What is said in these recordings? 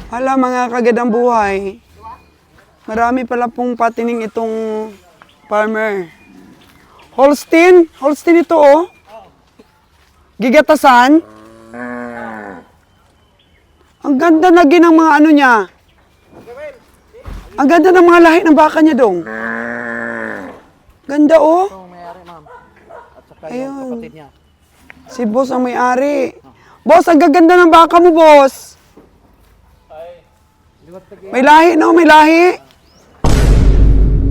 Hala, mga kagandang buhay. Marami pala pong patining itong farmer. Holstein? Holstein ito, oh. Gigatasan. Ang ganda na ng mga ano niya. Ang ganda ng mga lahi ng baka niya, dong. Ganda, oh. Ito ang may-ari, ma'am. At saka yung Ayun. kapatid niya. Si boss ang may-ari. Boss, ang gaganda ng baka mo, boss. May lahi, no? May lahi.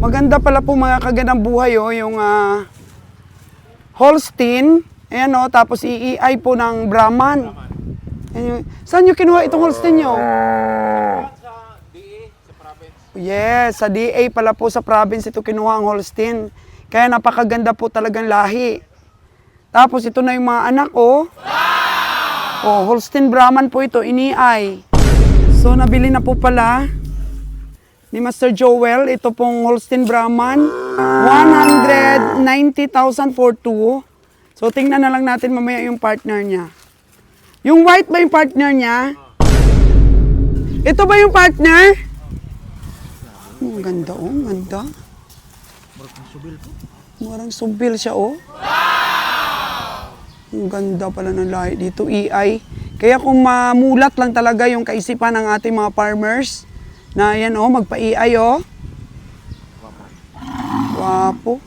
Maganda pala po mga kagandang buhay, oh. Yung Holstein. Ayan, oh. Tapos iiay po ng Brahman. Ayan, saan nyo kinuha itong Holstein nyo? Sa DA, sa province. Yes, sa DA pala po sa province ito kinuha ang Holstein. Kaya napakaganda po talagang lahi. Tapos ito na yung mga anak, oh. Oh, Holstein Brahman po ito, iniay. So, nabili na po pala ni Master Joel. Ito pong Holstein Brahman. 190,000 for 2. So, tingnan na lang natin mamaya yung partner niya. Yung white ba yung partner niya? Ito ba yung partner? Oh, ang ganda, oh. Ang ganda. Marang subil siya, oh. Ang ganda pala ng lahi dito, EI. Kaya kung mamulat lang talaga yung kaisipan ng ating mga farmers, na yan, oh, magpa-EI, oh. Wapo.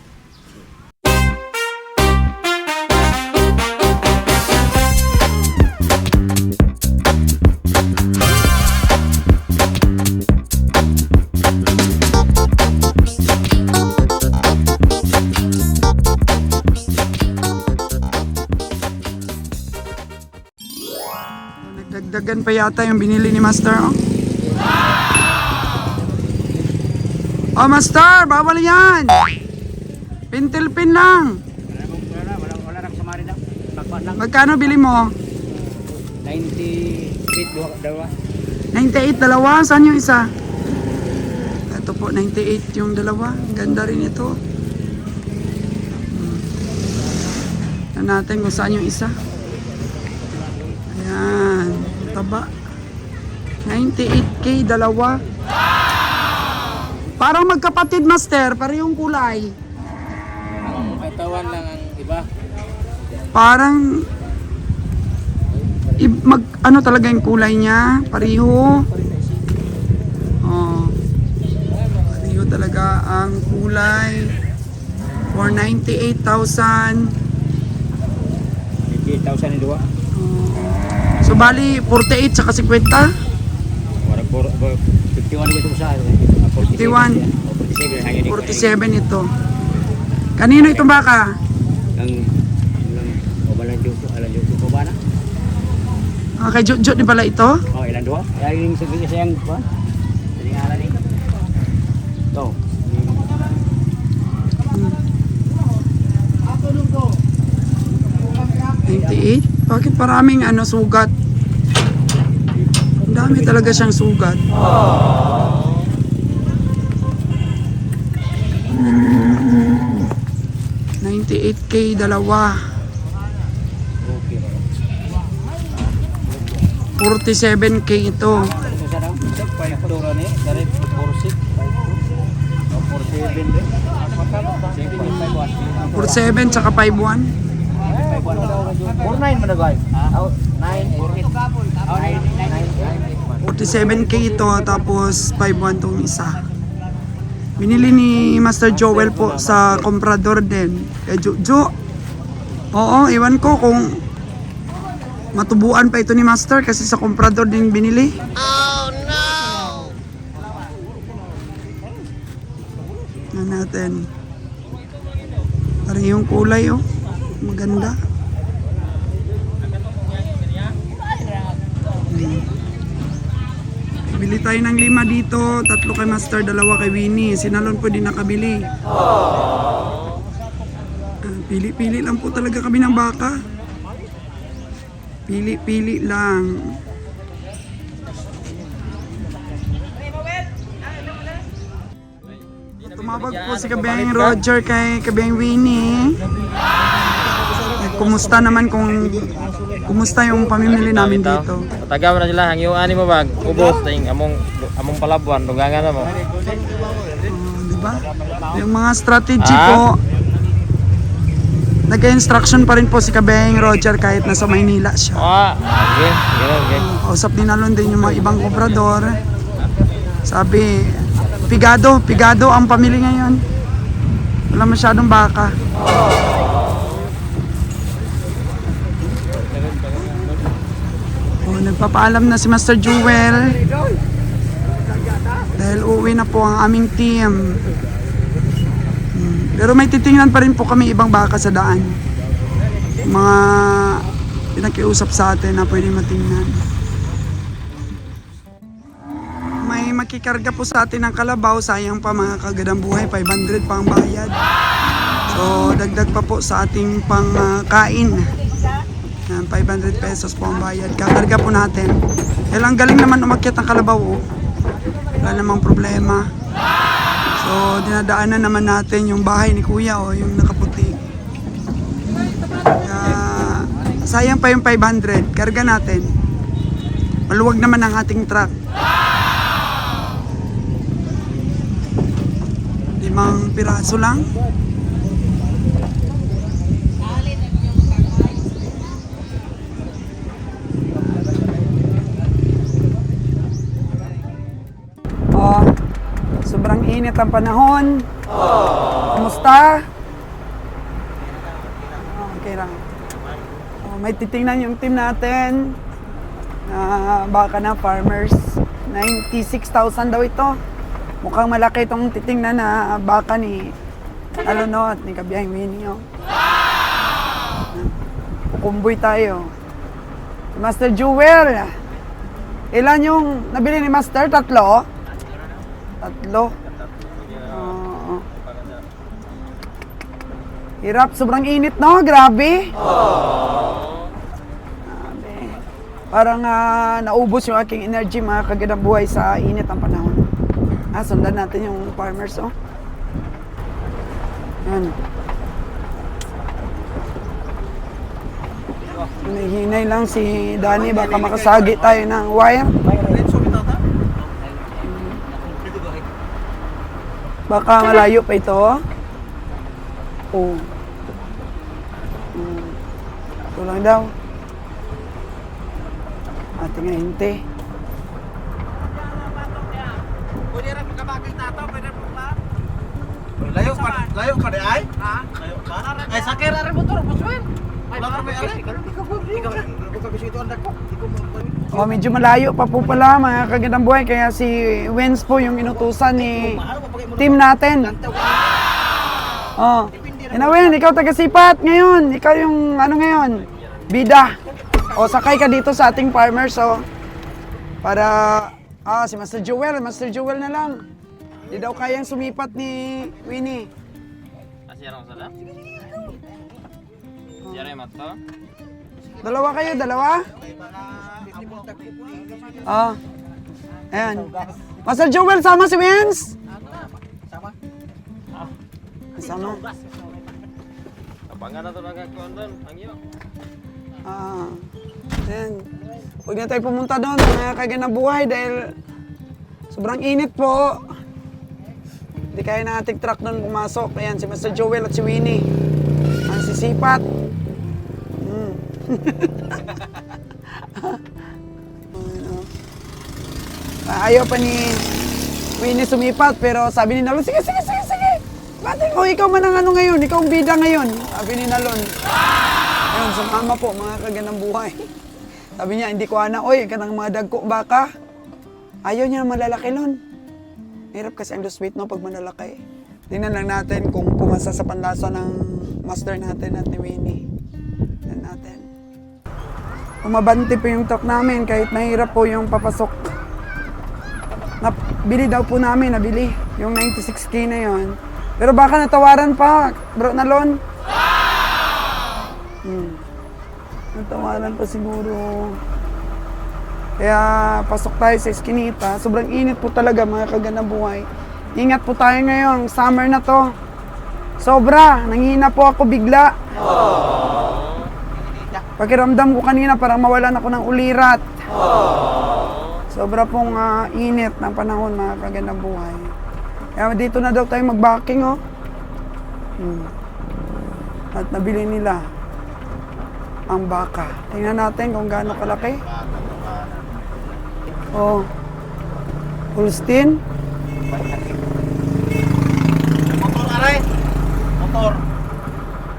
Nagdagdagan pa yata yung binili ni Master, oh. Oh, Master, bawal yan. Pintil-pin lang. Wala nang sumari na. Magpaan lang. Magkano bili mo? 98 dalawa. 98, dalawa. Saan yung isa? Ito po, 98 yung dalawa. Ang ganda rin ito. Tignan natin kung saan yung isa. Ayan. Taba. 98K, dalawa. Parang magkapatid, Master. Parehong kulay. May tawan lang ang iba. Parang ano talaga yung kulay niya, pareho. Oh. Pareho talaga ang kulay. For 98,000. 98,000 yung dua. So bali 48 saka 50. Wala 51 ito sa 51. 47 47 ito. Kanino itong baka? Ang obalan juto, alan juto ko ba na? Kay Jot din pala ito. Oh, ilan dua? Yung sabi kasi yung ba? Hindi nga alam eh. To. 98. Bakit maraming sugat? Ang dami talaga siyang sugat. 98K, dalawa. 47K ito. Ito sa daw? 5 dora ni, dari 46, 47 din. 47 tsaka 51. 49 man na guys. 9 47K ito, tapos 51 tong isa. Binili ni Master Joel po sa comprador din. Kaya Jo. Oo, iwan ko kung matubuan pa ito ni Master kasi sa comprador din binili. Oh no! Tignan natin. Parehong kulay, oh. Maganda. Bili tayo ng 5 dito, 3 kay Master, 2 kay Winnie. Sinalon po din nakabili. Pili-pili lang po talaga kami ng baka. Pili-pili lang. Tumabag po si Kabeng Roger kay Kabeng Winnie. kumusta naman kumusta yung pamimili namin dito. Taga na sila hang yung ani mo bag ubos ting among palabuan dugangan na mo. Diba? Yung mga strategy po, nag-instruction pa rin po si Kabeng Roger kahit nasa Maynila siya. Okay. Okay. Kausap din nalon din yung mga ibang komprador. Sabi, pigado ang pamili ngayon. Wala masyadong baka. Nagpapaalam na si Master Jewel. Dahil uuwi na po ang aming team. Pero may titingnan pa rin po kami ibang baka sa daan. Mga pinakiusap sa atin na pwede matingnan. May makikarga po sa atin ng kalabaw. Sayang pa mga kagadang buhay. 500 pa ang bayad. So dagdag pa po sa ating pangkain. 500 pesos po ang bayad. Kakarga po natin. Kaya lang galing naman umakyat ang kalabaw. Wala namang problema. So dinadaanan naman natin yung bahay ni Kuya yung nakaputi. Kaya sayang pa yung 500. Karga natin. Maluwag naman ang ating truck. 5 piraso lang. Sobrang init ang panahon. Kumusta? Okay lang. May titingnan yung team natin. Baka na farmers. 96,000 daw ito. Mukhang malaki itong titingnan na baka ni Alonot, ni Kabiyahing Winnie. Kukumboy tayo. Master Jewel. Ilan yung nabili ni Master? 3? 3. Hirap, sobrang init, no? Grabe. Grabe. Parang naubos yung aking energy, mga kagandang buhay sa init ang panahon. Sundan natin yung farmers, oh. Yan. Hinahinay lang si Danny, baka makasagi tayo ng wire. Baka malayo pa ito. Ito lang daw. Ating hinte. Layo ka di ay? Ha? Layo ka? Ay sakir ari motor, buswen. Ay motor may ari. Medyo malayo pa po pala mga kagandang buhay, kaya si Wens po yung inutusan ni team natin. Wen, ikaw taga-Sipat ngayon. Ikaw yung ngayon? Bida. Sakay ka dito sa ating farmers, para si Master Jewel na lang. Di daw kayang sumipat ni Winnie. Asya ra sala. Jare mato. Dalawa kayo, dalawa? Ayan. Master Jewel, sama si Wens? Sama. Abangan na to nagkakuan doon, hangyo. Ayan. Huwag na tayo pumunta doon, mga kagandang buhay dahil sobrang init po. Hindi kaya na ating truck doon pumasok. Ayan, si Master Joel at si Winnie. Ang sisipat. Ayaw pa ni Winnie sumipat, pero sabi ni Nalon, sige. Bakit mo, ikaw man ang ngayon, ikaw ang bida ngayon. Sabi ni Nalon. Ayun, sumama po, mga kagandang buhay. Sabi niya, hindi ko oy, kanang mga dagko baka. Ayaw niya na malalaki nun. Hirap kasi ang lose weight, no, pag malalaki. Tingnan lang natin kung pumasa sa panlasa ng master natin at ni Winnie. Tingnan natin. Umabante po yung truck namin kahit mahirap po yung papasok. Nabili daw po namin, yung 96K na yon. Pero baka natawaran pa, bro Nalon. Natawaran pa siguro. Kaya pasok tayo sa eskinita. Sobrang init po talaga, mga kagandang buhay. Ingat po tayo ngayon, summer na to. Sobra, nanghina po ako bigla. Pakiramdam ko kanina parang mawalan ako ng ulirat. Sobra pong init ng panahon, mga kagandang buhay. Kaya dito na daw tayo mag-backing, oh. At nabili nila ang baka. Tingnan natin kung gaano kalaki. Oh. Holstein. Motor aray. Motor.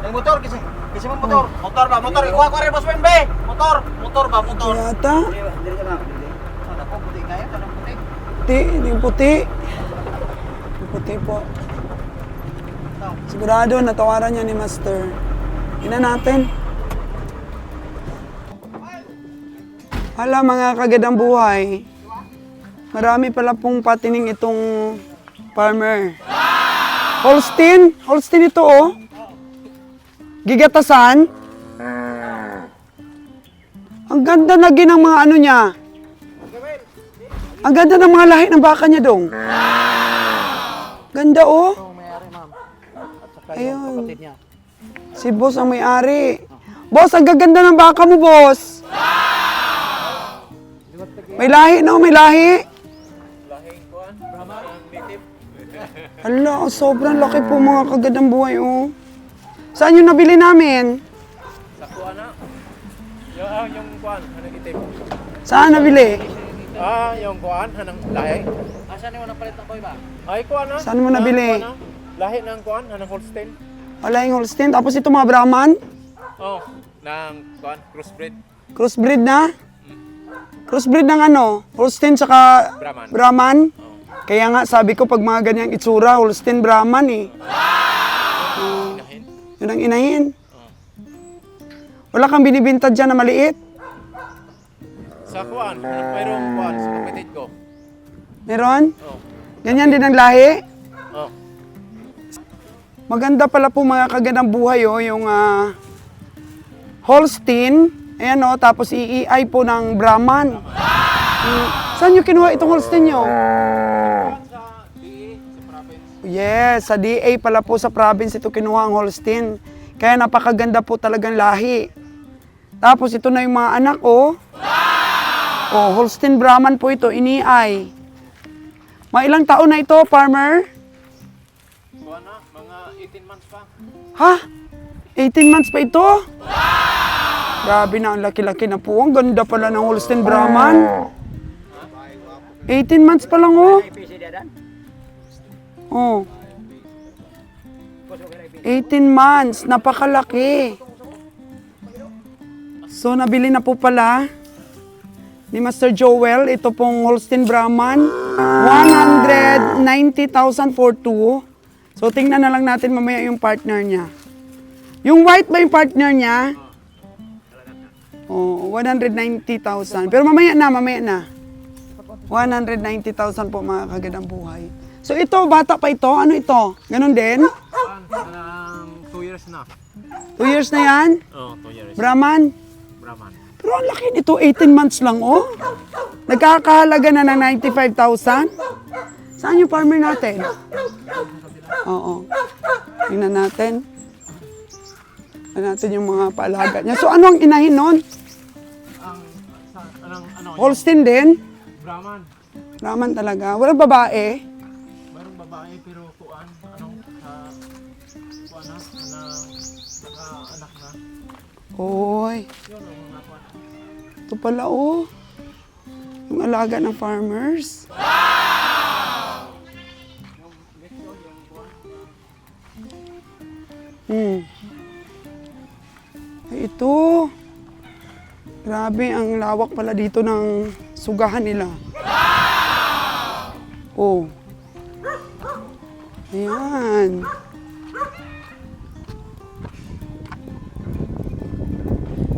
Yung motor kasi. Kasi mo motor. Motor ba? Motor. Ikuha ko rin boss Ben be. Motor. Motor ba? Motor. Yata. Dili ka na. Ano ko puti kaya? Tanong puti. Puti. Yung puti. Yung puti po. Sigurado, natawaran niya ni Master. Tingnan natin. Hala, mga kagandang buhay. Marami pala pong patining itong farmer. Holstein? Holstein ito, oh. Gigatasan. Ang ganda na ng mga ano niya. Ang ganda ng mga lahi ng baka niya dong. Ganda, oh. Ayun. Si boss ang may-ari. Boss, ang gaganda ng baka mo, boss. May lahi, no? May lahi. Hala, sobrang laki po, mga kagandang buhay, oh. Saan yung nabili namin? Sa kuan na. Yung kuan, anong itim. Saan nabili? Yung kuan, anong lahi. Asan mo nang palit na boy ba? Ay, kuan na. Saan mo nabili? Lahi ng kuan, anong Holstein. Wala yung Holstein. Tapos ito mga Brahman. Oh, ng kuan, crossbreed. Crossbreed na? Crossbreed ng ano? Holstein tsaka Brahman. Brahman? Kaya nga sabi ko pag mga ganyang itsura, Holstein Brahman eh. Inahin. Yun ang inahin. Wala kang binibintad dyan na maliit? Sa kuan, mayroong kuan, sa kapatid ko. Meron? Oh. Ganyan din ang lahi? Oh. Maganda pala po mga kagandang buhay, oh, yung Holstein. Ayan, oh, tapos iiay po ng Brahman. Saan nyo kinuha itong Holstein nyo? Yes, sa DA pala po sa province ito kinuha ang Holstein. Kaya napakaganda po talagang lahi. Tapos ito na yung mga anak, oh. Oh, Holstein Brahman po ito, iniay. Mga ilang taon na ito, farmer? Kuan na, mga 18 months pa. Ha? 18 months pa ito? Grabe na, ang laki-laki na po. Ang ganda pala ng Holstein Brahman. 18 months pa lang, oh. PC dia dan. Oh. 18 months, napakalaki. So, nabili na po pala ni Master Joel, ito pong Holstein Brahman, 190,000 for 2. So, tingnan na lang natin mamaya yung partner niya. Yung white ba yung partner niya? Oh, 190,000. Pero mamaya na. 190,000 po mga kagandang buhay. So, ito, bata pa ito. Ano ito? Ganon din? 2 years na. 2 years na yan? Oh, 2 years. Brahman? Brahman. Pero ang laki nito, 18 months lang, oh. Nagkakahalaga na ng 95,000. Saan yung farmer natin? Oo. Tingnan natin. Tingnan natin yung mga paalaga niya. So, ano ang inahin nun? Ano? Holstein din? Brahman. Brahman talaga. Walang babae. Mayroong babae pero kuan, kuan na, anak na. Hoy. Yun ang mga kuan. Ito pala, oh. Yung alaga ng farmers. Ay, ito. Grabe, ang lawak pala dito ng sugahan nila. Oh. Ayan.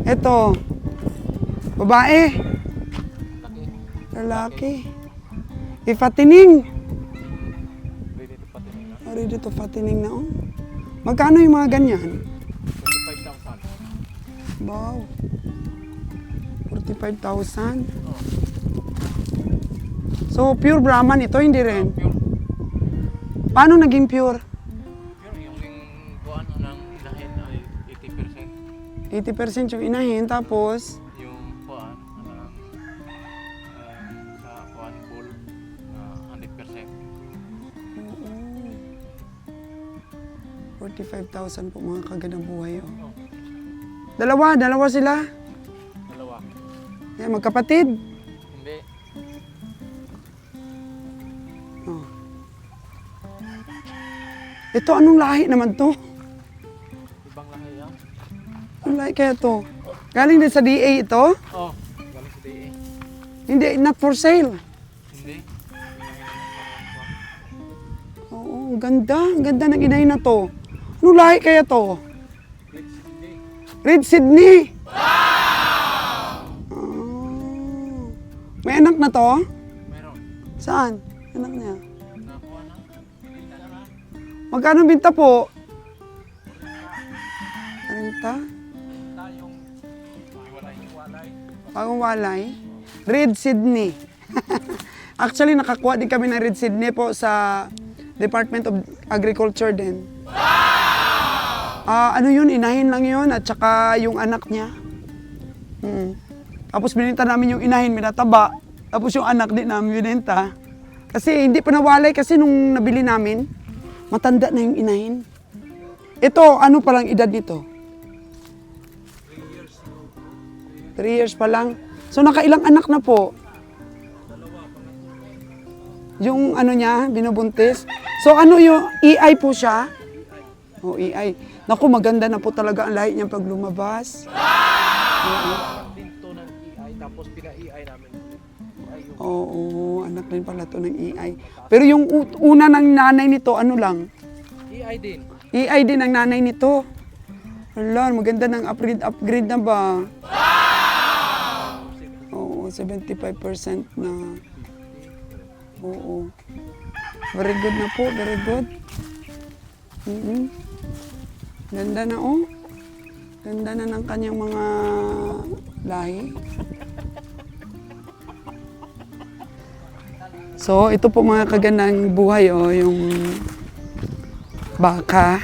Ito. Babae. Lalaki. Ifatining. Ready to patining na. Ready to fattening na, oh. Magkano yung mga ganyan? 25,000. Wow. 45,000. So, pure Brahman ito, hindi rin? Pure. Paano naging pure? Pure yung kuan ng inahin ay 80%. 80% yung inahin, tapos Yung kuan sa kuan full 100%. 45,000 po mga kagandang buhay. Oh. Dalawa sila. Dalawa. Yan, magkapatid. Hindi. Oh. Ito, anong lahi naman to? Ibang lahi yan. Anong lahi kaya to? Galing din sa DA ito? Oh, galing sa DA. Hindi, not for sale. Hindi. Oo, ganda. Ganda ng inahin na to. Anong lahi kaya to? Red Sydney. Wow! May anak na to? Meron. Saan? Anak niya. Nakuha na. Binta na. Magkano binta po? 40? Yung walay. Bagong walay. Red Sydney. Actually, nakakuha din kami ng Red Sydney po sa Department of Agriculture din. Ano yun, inahin lang yun at saka yung anak niya. Tapos binenta namin yung inahin, minataba. Tapos yung anak din namin binenta. Kasi hindi pa nawalay kasi nung nabili namin, matanda na yung inahin. Ito, ano palang edad nito? 3 years pa lang. So nakailang anak na po? Yung ano niya, binubuntis. So ano yung EI po siya? O EI. Naku, maganda na po talaga ang lahi niya pag lumabas. Pinto ng EI tapos pina-EI namin. Oo, anak rin pala to ng EI. Pero yung una ng nanay nito, ano lang? EI din. EI din ang nanay nito. Wala, maganda ng upgrade na ba? Oo, 75% na. Oo. Very good na po, very good. Ganda na oh. Ganda na ng kanyang mga lahi. So, ito po mga kagandang buhay oh, yung baka.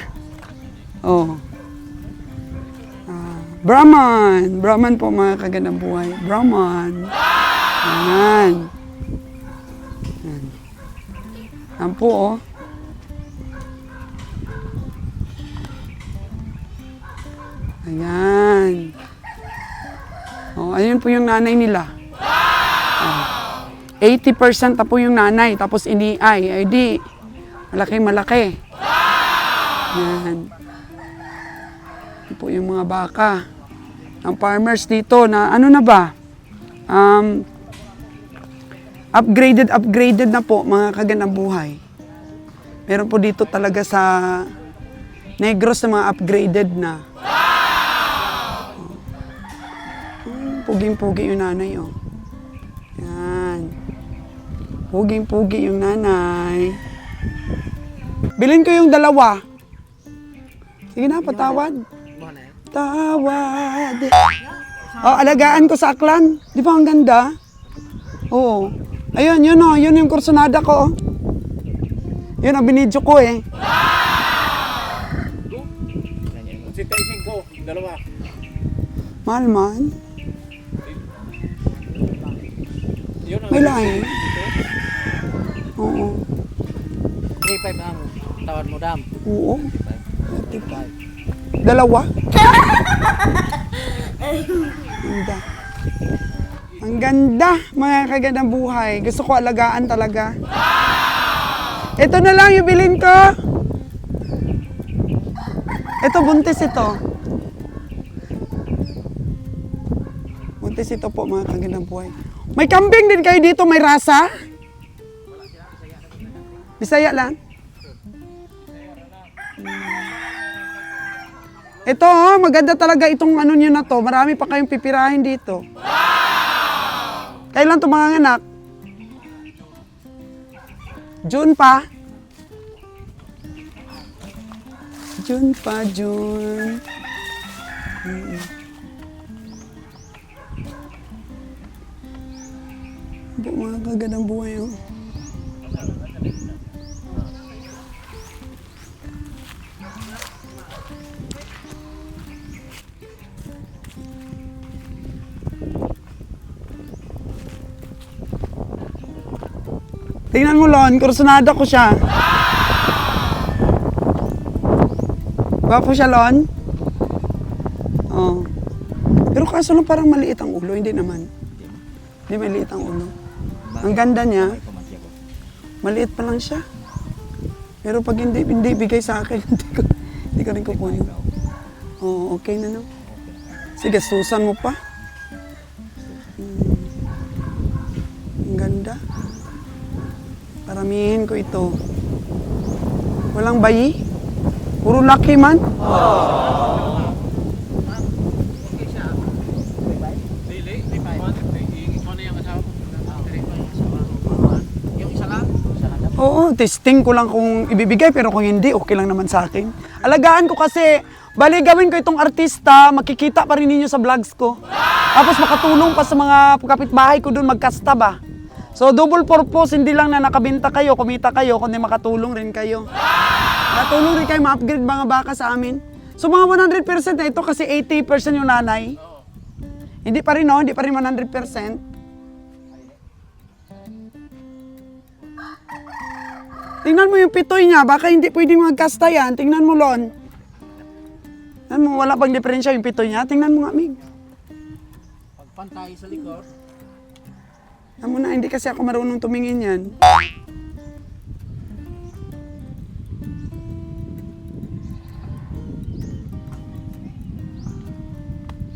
Oh. Brahman. Brahman po mga kagandang buhay. Brahman. Ayan. Ayan. Ayan po oh. Ayan. Oh, ayun po yung nanay nila. Oh. 80% na po yung nanay, tapos iniay. Ay di, malaki. Ayan. Yan po yung mga baka. Ang farmers dito na ano na ba? Upgraded na po mga kagandang buhay. Meron po dito talaga sa Negros na mga upgraded na. Puging-pugi yung nanay, oh. Yan. Puging-pugi yung nanay. Bilhin ko yung dalawa. Sige na, patawad. Tawad. Oh, alagaan ko sa aklan. Di ba ang ganda? Oo. Ayun, yun oh. Yun yung kursonada ko, oh. Yun ang binidyo ko, eh. Sitaisin ko, dalawa. Mahal man. May lahi. Oo. 3.5 ang tawad mo, dam. Oo. 35. Dalawa. Ganda. Ang ganda, mga kagandang buhay. Gusto ko alagaan talaga. Ito na lang yung bilhin ko. Ito, buntis ito. Buntis ito po, mga kagandang buhay. May kambing din kayo dito, may rasa? Bisaya lang? Ito, maganda talaga itong ano nyo na to. Marami pa kayong pipirahin dito. Kailan ito mga anak? June pa? June pa, June. Mga kagandang buhay, oh. Tingnan mo, Lon. Kursunada ko siya. Gwapo siya, Lon. Oh. Pero kaso lang parang maliit ang ulo. Hindi naman. Hindi maliit ang ulo. Ang ganda niya. Maliit pa lang siya. Pero pag hindi bigay sa akin, hindi ko rin kukunin. Oh, okay na, no? Sige, susan mo pa. Ang ganda. Paramihin ko ito. Walang bayi? Puro laki man? Oo, testing ko lang kung ibibigay, pero kung hindi, okay lang naman sa akin. Alagaan ko kasi, bali gawin ko itong artista, makikita pa rin ninyo sa vlogs ko. Tapos makatulong pa sa mga kapitbahay ko doon magkasta ba. So double purpose, hindi lang na nakabenta kayo, kumita kayo, kundi makatulong rin kayo. Makatulong rin kayo, ma-upgrade mga baka sa amin. So mga 100% na ito kasi 80% yung nanay. Hindi pa rin, no? Hindi pa rin 100%. Tingnan mo yung pitoy niya, baka hindi pwedeng magkasta yan. Tingnan mo, Lon. Tingnan mo, wala pang diferensya yung pitoy niya. Tingnan mo nga, Mig. Pagpantay sa likod. Tingnan mo na, hindi kasi ako marunong tumingin yan.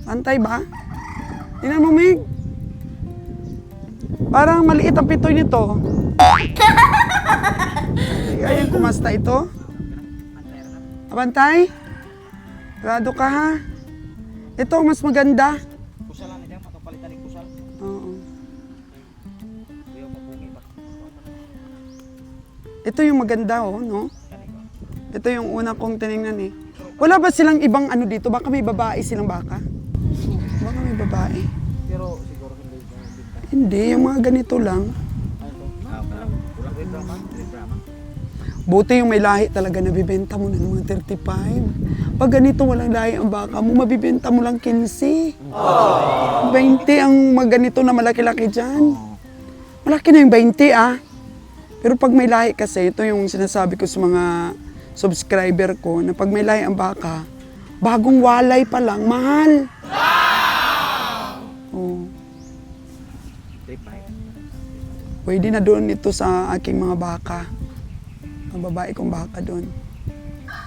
Pantay ba? Tingnan mo, Mig. Parang maliit ang pitoy nito. Ayun, kumasta ito. Abantay? Grado ka, ha? Ito, mas maganda. Kusal lang niya, matapalitan ni kusal. Oo. Ayaw mapungi ba? Ito yung maganda, oh, no? Ito yung una kong tinignan, eh. Wala ba silang ibang ano dito? Baka may babae silang baka? Baka may babae. Pero siguro hindi. Hindi, yung mga ganito lang. Buti yung may lahi talaga nabibenta mo na ng mga 35. Pag ganito walang lahi ang baka mo, mabibenta mo lang 15. 20 ang maganito na malaki-laki dyan. Malaki na yung 20 ah. Pero pag may lahi kasi, ito yung sinasabi ko sa mga subscriber ko, na pag may lahi ang baka, bagong walay pa lang, mahal. Oh. Pwede na doon ito sa aking mga baka. Ang babae kong baka doon.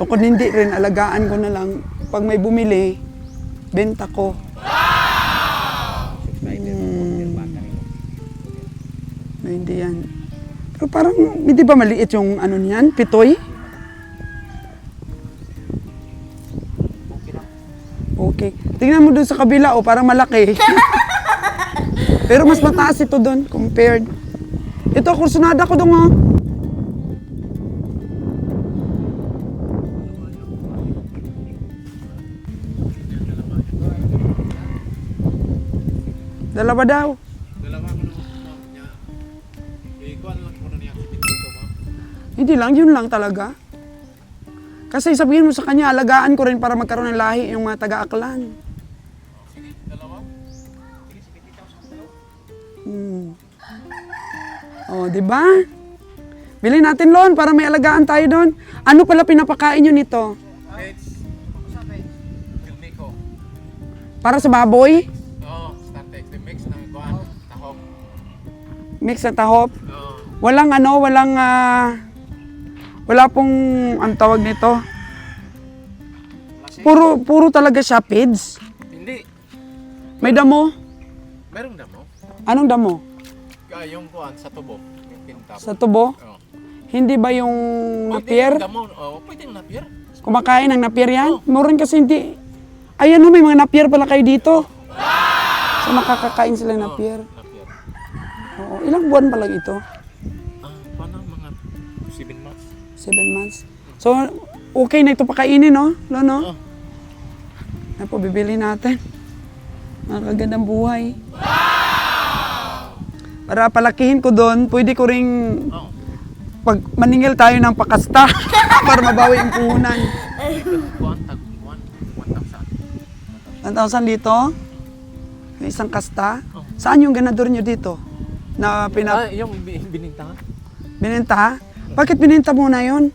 O kung hindi rin, alagaan ko na lang. Pag may bumili, benta ko. No, hindi yan. Pero parang, hindi ba maliit yung ano niyan? Pitoy? Okay. Tingnan mo doon sa kabila, parang malaki. Pero mas mataas ito doon, compared. Ito, kursunada ko doon, oh. Dalawa daw. Dalawa mo naman niya. Ikuan lang ko na niya dito mo. Hindi lang, yun lang talaga. Kasi sabihin mo sa kanya, alagaan ko rin para magkaroon ng lahi yung mga taga-Aklan. Sige, dalawa. Oh, di ba? Bili natin, Lon, para may alagaan tayo doon. Ano pala pinapakain nyo nito? Heads. Filmiko. Para sa baboy? Oo, startex. The mix ng kuan. Tahop. Mix na tahop? Oo. Walang ano, wala pong, ang tawag nito? Puro talaga siya, pids. Hindi. May damo? Merong damo. Anong damo? Yung kuan sa tubo. Yung pintab. Sa tubo? Oo. Hindi ba yung napier? Damo. Oo, pwedeng napier. Kumakain ng napier yan? Meron kasi hindi. Ayan o, may mga napier pala kayo dito. So nakakakain sila ng napier. Napier. Oo. Ilang buwan pa lang ito? Paano mga 7 months? 7 months. So, okay na ito pakainin, no? Lono? Oo. Ano po, bibili natin. Nakakagandang buhay. Para palakihin ko doon, pwede ko ring Oo. pag maningil tayo ng pakasta para mabawi ang puhunan. Kuan tag 1,000. 1,000 dito? May isang kasta? Saan yung ganador nyo dito? Na Yung binintangan? Binenta? Bakit binenta mo na yun?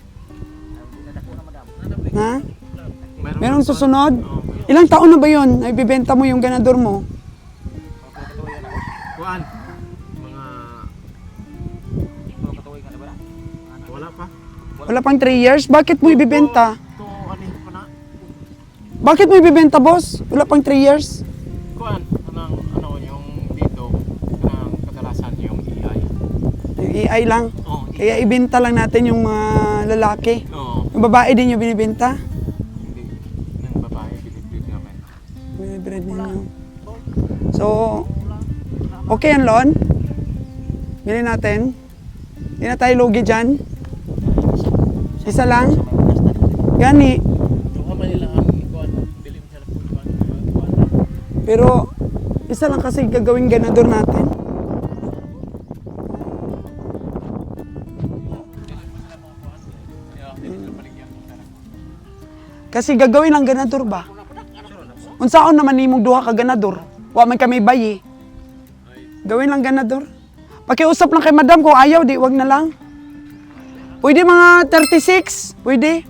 Ha? Meron susunod? Ilang taon na ba yun? Ay, bibenta mo yung ganador mo? Kuan. Mga wala pa. Wala pang 3 years? Bakit mo ibibenta? To anin pa na. Bakit mo ibibenta, boss? Wala pang 3 years? Kuan ano yung dito ng kadalasan yung AI. Yung AI lang. Oh, Kaya ibenta lang natin yung mga lalaki. Oo. Yung babae din yung binibenta. Hindi ng babae binibig namin. Binibreed ninyo. So, okay yan, Lon? Bili natin. Hindi na tayo lugi dyan. Isa lang. Gani. Yung Manila ang kuan dilim sa kuan. Pero, isa lang kasi gagawing ganador natin. Kasi gagawin lang ganador ba? Unsaon naman nimong duha ka ganador? Wa man kami bayi. Gawin lang ganador. Pakiusap lang kay madam kung ayaw, di wag na lang. Pwede mga 36? Pwede?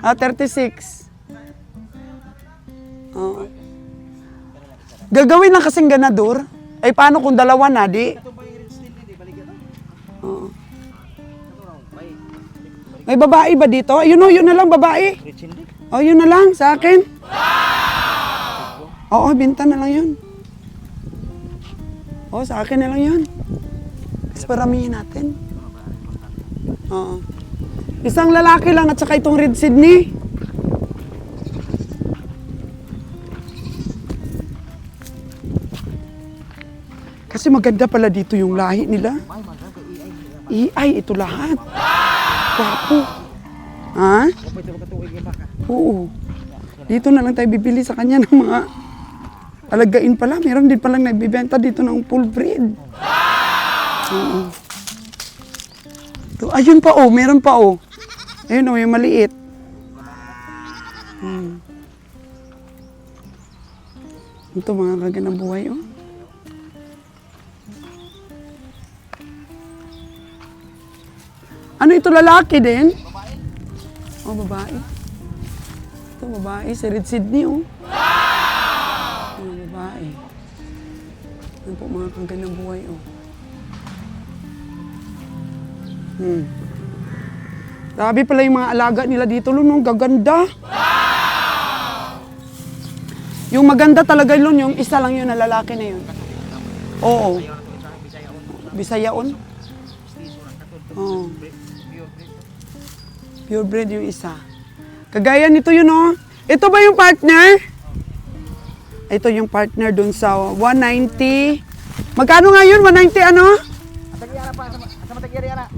36. Oo. Gagawin lang kasing ganador. Ay paano kung dalawa na, di? Oo. May babae ba dito? Yun o, yun na lang babae. O, yun na lang sa akin. Oo, binta na lang yun. Oo, sa akin na lang yun. Kasi paramihin natin. Oo. Isang lalaki lang at saka itong Red Sydney. Kasi maganda pala dito yung lahi nila. AI, ito lahat. Wapo. Ha? Oo. Dito na lang tayo bibili sa kanya ng mga alagain pala. Meron din palang nagbibenta dito ng full breed. Oo. Ito, ayun pa oh, meron pa oh. Ayun oh, yung maliit. Ito mga kaganang buhay oh. Ano ito, lalaki din? Oh, babae. Ito, babae. Si Red Sydney, oh. Oh, babae. Ano po, mga kagandang buhay, oh. Grabe pala yung mga alaga nila dito, Lon. Gaganda. Yung maganda talaga, Lon, yung isa lang yun na lalaki na yun. Oo. Bisayaon? Oo. Purebred yung isa. Kagaya nito yun, oh. Ito ba yung partner? Ito yung partner dun sa 190. Magkano nga yun? 190 ano? Atagi-ara pa sa matagi-ari ana.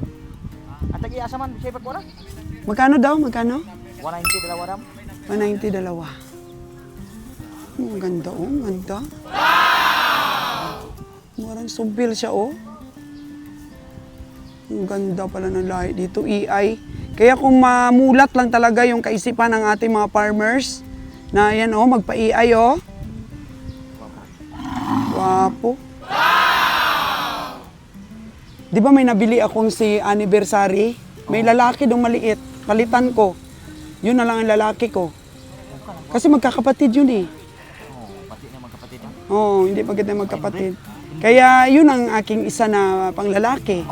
Atagi-asa man siya pagkuha. Magkano daw? Magkano? 190 dalawa ram. 190 dalawa. Oh, ang ganda, oh. Ang ganda. Marang subil siya, oh. Ang ganda pala ng lahi dito, AI. Kaya kung mamulat lang talaga yung kaisipan ng ating mga farmers, na yan oh, magpa-AI oh. Wapo. Di ba may nabili akong si anniversary? May lalaki dong maliit. Palitan ko. Yun na lang ang lalaki ko. Kasi magkakapatid yun eh. Pati na magkapatid. Oo, hindi maganda magkapatid. Kaya yun ang aking isa na panglalaki.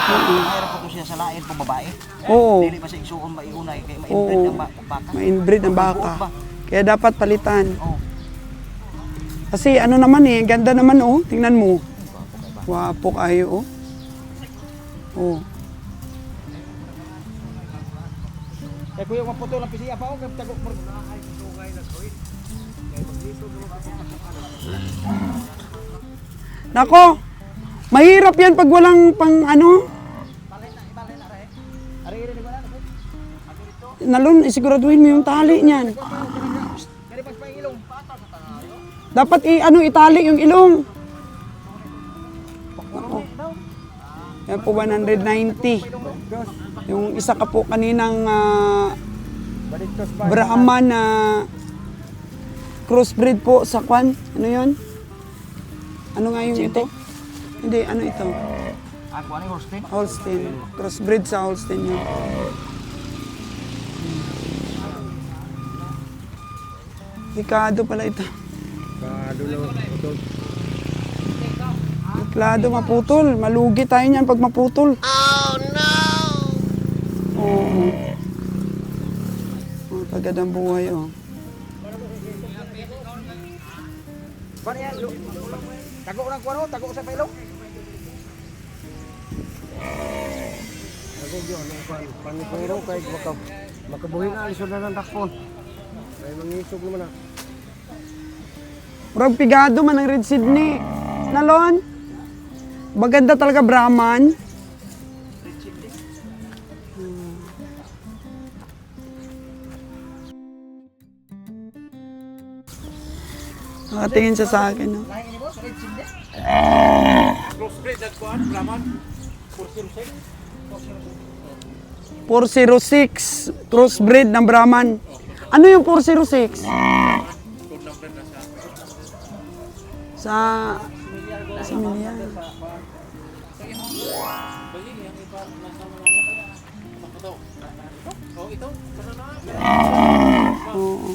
Mayroon po to siya sa lain po babae. Oo. Dili pa siya isuon maiunay kay ma-inbreed Oo. ang baka. Ma-inbreed ang baka. Kaya dapat palitan. Oh. Kasi ano naman eh, ganda naman oh. Tingnan mo. Wapo kayo oh. Oh. Kaya kuya maputo lang pisiya pa ako tagok mo. Nako, mahirap yan pag walang pang ano. Nalun, isiguraduhin mo yung tali niyan. Dapat itali yung ilong. Nako. Yan po 190. Yung isa ka po kaninang Brahman na crossbreed po sa kwan. Ano yun? Ano nga yung ito? Hindi, ano ito? Ako ano yung Holstein? Holstein. Crossbreed sa Holstein yun. Hikado pala ito. Hikado, maputol. Malugi tayo niyan pag maputol. Oh, no! Oo. Oh, pagad ang buhay, oh. Ban yan, tago ng kuwano, tago sa pailong. Ako yun, panipero kay makabuhin na alisod na ng takpon. Kaya mangisog naman na. Murag pigado man ang Red Sydney. Nalon? Maganda talaga Brahman. Nakatingin siya sa akin, no? Lahi ini boss, red sinde. Crossbreed, nagkuhan, Brahman. 406. Crossbreed ng Brahman. Ano yung 406? Sa... Sa Milya. Oh, ito. Oo.